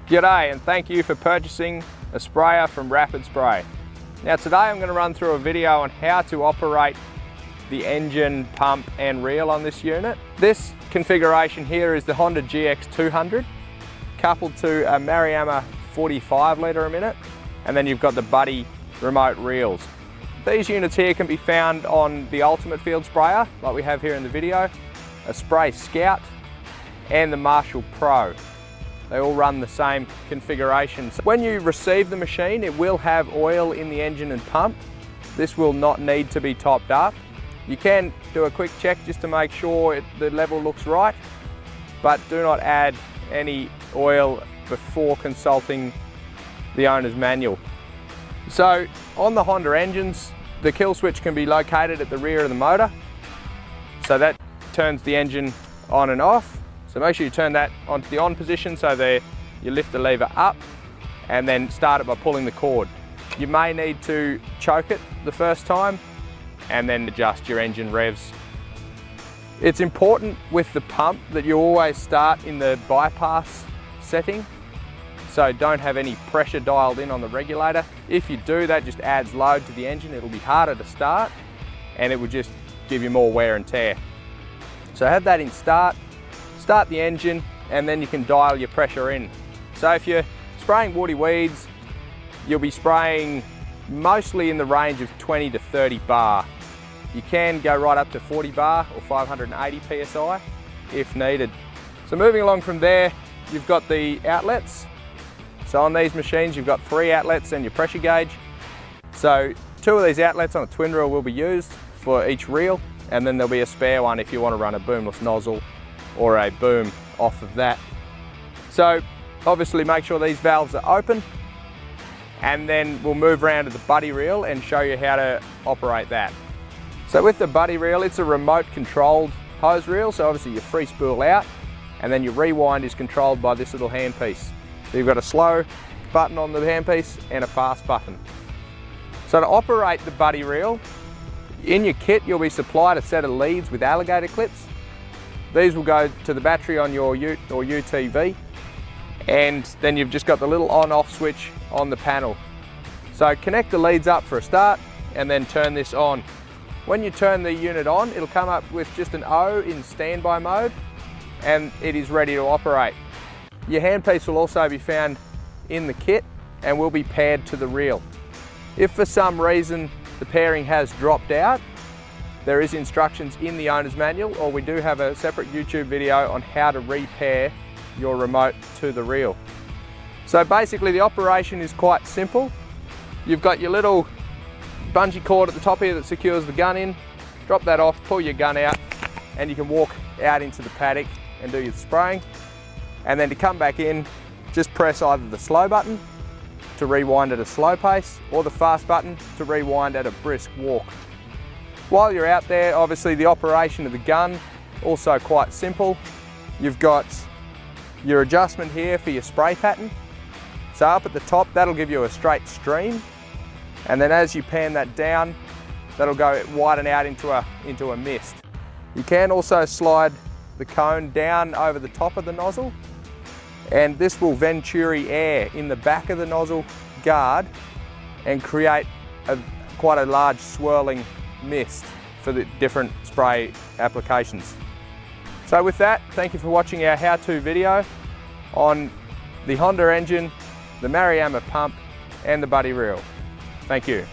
G'day and thank you for purchasing a sprayer from Rapid Spray. Now today I'm going to run through a video on how to operate the engine, pump and reel on this unit. This configuration here is the Honda GX200 coupled to a Maruyama 45 litre a minute, and then you've got the Buddy remote reels. These units here can be found on the Ultimate Field Sprayer like we have here in the video, a Spray Scout and the Marshall Pro. They all run the same configuration. So when you receive the machine, it will have oil in the engine and pump. This will not need to be topped up. You can do a quick check just to make sure the level looks right, but do not add any oil before consulting the owner's manual. So on the Honda engines, the kill switch can be located at the rear of the motor. So that turns the engine on and off. So make sure you turn that onto the on position so there you lift the lever up and then start it by pulling the cord. You may need to choke it the first time and then adjust your engine revs. It's important with the pump that you always start in the bypass setting, so don't have any pressure dialed in on the regulator. If you do, that just adds load to the engine. It'll be harder to start and it will just give you more wear and tear. So have that in start the engine, and then you can dial your pressure in. So if you're spraying woody weeds, you'll be spraying mostly in the range of 20 to 30 bar. You can go right up to 40 bar or 580 psi if needed. So moving along from there, you've got the outlets. So on these machines, you've got 3 outlets and your pressure gauge. So 2 of these outlets on a twin reel will be used for each reel, and then there'll be a spare one if you want to run a boomless nozzle or a boom off of that. So obviously make sure these valves are open, and then we'll move around to the Buddy reel and show you how to operate that. So with the Buddy reel, it's a remote controlled hose reel, so obviously you free spool out and then your rewind is controlled by this little handpiece. So you've got a slow button on the handpiece and a fast button. So to operate the Buddy reel, in your kit you'll be supplied a set of leads with alligator clips. These will go to the battery on your Ute or UTV, and then you've just got the little on-off switch on the panel. So connect the leads up for a start and then turn this on. When you turn the unit on, it'll come up with just an O in standby mode and it is ready to operate. Your handpiece will also be found in the kit and will be paired to the reel. If for some reason the pairing has dropped out, there is instructions in the owner's manual, or we do have a separate YouTube video on how to repair your remote to the reel. So basically the operation is quite simple. You've got your little bungee cord at the top here that secures the gun in. Drop that off, pull your gun out, and you can walk out into the paddock and do your spraying. And then to come back in, just press either the slow button to rewind at a slow pace or the fast button to rewind at a brisk walk. While you're out there, obviously the operation of the gun, also quite simple. You've got your adjustment here for your spray pattern. So up at the top, that'll give you a straight stream. And then as you pan that down, that'll go widen out into a mist. You can also slide the cone down over the top of the nozzle, and this will venturi air in the back of the nozzle guard and create quite a large swirling mist for the different spray applications. So with that, thank you for watching our how-to video on the Honda engine, the Maruyama pump and the Buddy reel. Thank you.